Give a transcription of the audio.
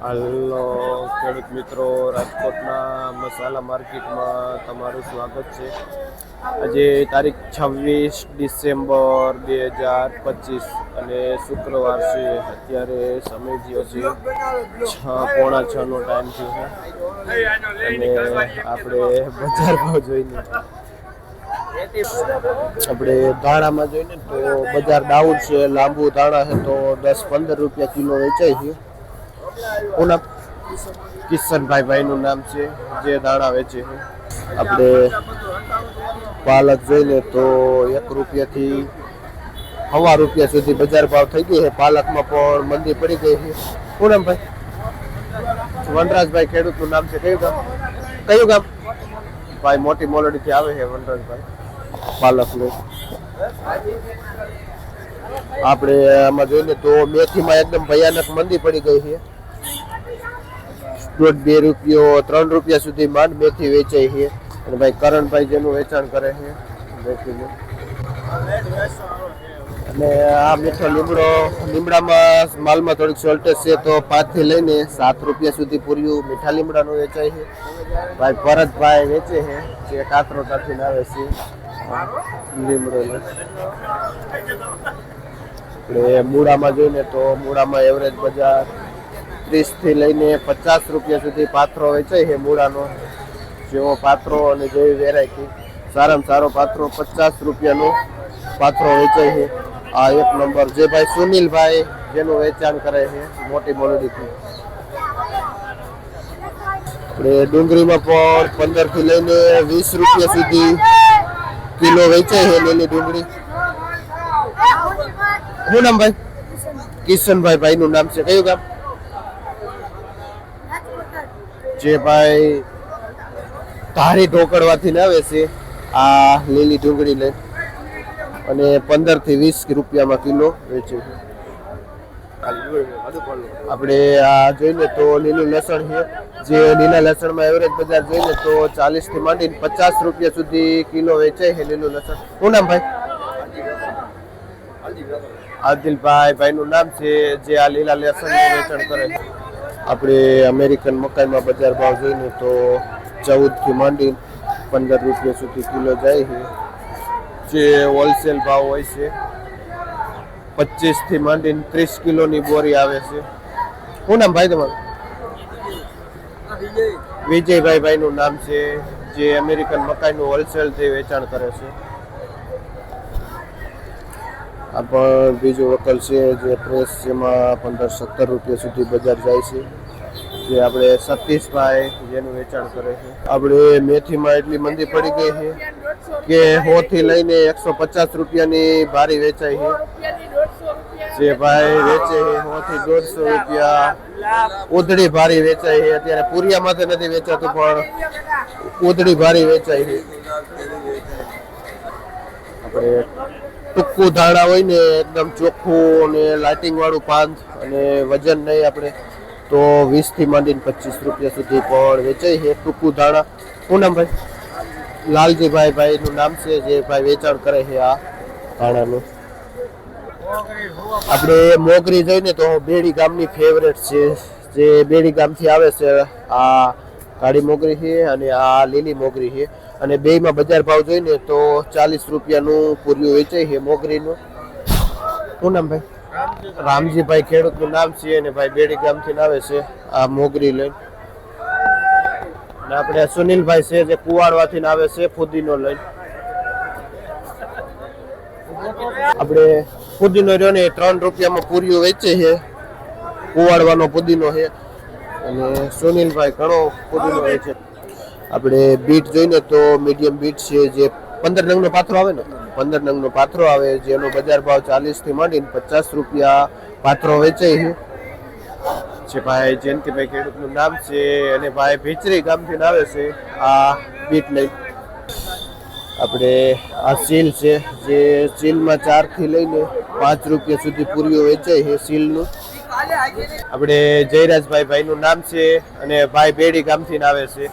હાલો ખેડૂત મિત્રો, રાજકોટના મસાલા માર્કેટમાં તમારું સ્વાગત છે. આજે તારીખ 26 ડિસેમ્બર 2025 અને શુક્રવાર છે. અત્યારે સમય થયો છે 6:45 નો ટાઈમ થયો છે અને આપણે બજાર ભાવ જોઈને આપણે ધાણામાં જોઈને તો બજાર ડાઉન છે. લાંબુ ધાણા છે તો 10-15 રૂપિયા કિલો વેચાય છે. પૂનમ કિશનભાઈ નું નામ છે જે દાણા વેચે છે. આપણે પાલક જોઈને તો 1 રૂપિયાથી 1.5 રૂપિયા સુધી બજાર ભાવ થઈ ગઈ છે. પાલકમાં પણ મંદી પડી ગઈ છે. પૂનમભાઈ વનરાજભાઈ ખેડૂતનું નામ છે. કયું ગામ ભાઈ? મોટી મોલડીથી આવે છે વનરાજભાઈ પાલક લે. આપણે આમાં જોઈને તો મેથીમાં એકદમ ભયાનક મંદી પડી ગઈ છે. 1.5 રૂપિયો 3 રૂપિયા સુધી માંડ મેથી વેચાય છે. અને ભાઈ કરણભાઈ જેનું વેચાણ કરે છે મેથીનું. અને આ મીઠો લીમડામાં માલમાં થોડીક શોર્ટેજ છે તો 5 થી લઈને 7 રૂપિયા સુધી પૂર્યું મીઠા લીમડાનું વેચાય છે. ભાઈ ભરતભાઈ વેચે છે જે કાતરોટાથી આવે છે લીમડો. આપણે મૂળામાં જોઈને તો મૂળામાં એવરેજ બજાર 30 થી લઈને 50 રૂપિયા સુધી પાથરો વેચાય છે. મૂળાનો જેવો પાથરો અને જેવી વેરાયટી, સારામાં સારો પાથરો 50 રૂપિયાનો પાથરો વેચાય છે. આ 1 નંબર જે ભાઈ સુનિલભાઈ જેનું વેચાણ કરે છે મોટી મોલડીથી. આપણે ડુંગળીમાં પણ 15 થી લઈને 20 રૂપિયા સુધી કિલો વેચાય છે લીલી ડુંગળી. શું નામ ભાઈ? કિશનભાઈ ભાઈનું નામ છે. કયું ગામ? જે ભાઈ ધારી ઢોકળવાથી આવે છે આ લીલી ડુંગળી લઈ અને 15 થી 20 રૂપિયામાં કિલો વેચે છે. આપણે આ જોઈને તો લીલું લસણ છે જે લીલા લસણમાં એવરેજ બજાર જોઈને તો 40 થી માંડીને 50 રૂપિયા સુધી કિલો વેચાય છે લીલું લસણ. શું નામ ભાઈ? આદિલભાઈ ભાઈનું નામ છે જે આ લીલા લસણનું વેચાણ કરે છે. આપણે અમેરિકન મકાઈમાં બજાર ભાવ જોઈને તો 14 થી માંડીને 15 રૂપિયા સુધી કિલો જાય છે. જે હોલસેલ ભાવ હોય છે 25 થી માંડીને 30 કિલોની બોરી આવે છે. શું નામ ભાઈ તમારું? વિજયભાઈ ભાઈનું નામ છે જે અમેરિકન મકાઈનું હોલસેલથી વેચાણ કરે છે. આ પણ બીજું વકલ છે જે પ્રેસ જેમાં 15-17 રૂપિયા સુધી બજાર જાય છે. જે આપણે સતીશભાઈ જેનું વેચાણ કરે છે. આપણે મેથીમાં એટલી મંદી પડી ગઈ છે કે 100 થી લઈને 150 રૂપિયાની ભારી વેચાય છે. જે ભાઈ વેચે છે 100 થી 150 રૂપિયા ઉધડી ભારી વેચાય છે. અત્યારે પૂરિયામાંથી નથી વેચાતું પણ ઉધડી ભારી વેચાય છે. આપણે ટૂંકું ધાણા હોય ને એકદમ ચોખ્ખું અને લાઇટિંગ વાળું પાન અને વજન નહીં આપણે તો 20 થી માંડીને 25 રૂપિયા સુધી પણ વેચાય છે ટૂંકું ધાણા. શું નામ ભાઈ? લાલજીભાઈ ભાઈનું નામ છે જે ભાઈ વેચાણ કરે છે આ ધાણાનું. આપણે મોગરી જોઈને તો બેડી ગામની ફેવરેટ છે જે બેડી ગામથી આવે છે. આ કાળી મોગરી છે અને આ લીલી મોગરી છે અને બેયમાં બજાર ભાવ જોઈને તો 40 રૂપિયાનું પૂર્યું વેચાય છે મોગરીનું. શું નામ ભાઈ? રામજીભાઈ ખેડૂતનું નામ છે અને ભાઈ બેડી ગામથી આવે છે આ મોગરી લઈને. અને આપણે સુનિલભાઈ છે જે કુવાડવાથી આવે છે ફુદીનો લઈને. આપણે ફુદીનો રહ્યો ને 3 રૂપિયામાં પૂર્યું વેચે છે. કુવાડવાનો પુદીનો છે અને સુનિલભાઈ ઘણો પુદીનો વેચે. આપણે બીટ જોઈને તો મીડિયમ બીટ છે જે 15 નંગનો પાથરો આવે ને 15 નંગનો પાથરો આવે જેનો બજાર ભાવ 40 થી માંડીને 50 રૂપિયા પાથરો વેચાય છે. જે ભાઈ જયંતિભાઈ ખેડૂતનું નામ છે અને ભાઈ ભીચરી ગામથી આવે છે આ બીટ લઈ. આપણે આ સીલ છે જે સીલમાં 4 થી લઈને 5 રૂપિયા સુધી પૂરીઓ વેચાય છે સીલનું. આપણે જયરાજભાઈ ભાઈનું નામ છે અને ભાઈ બેડી ગામથી આવે છે.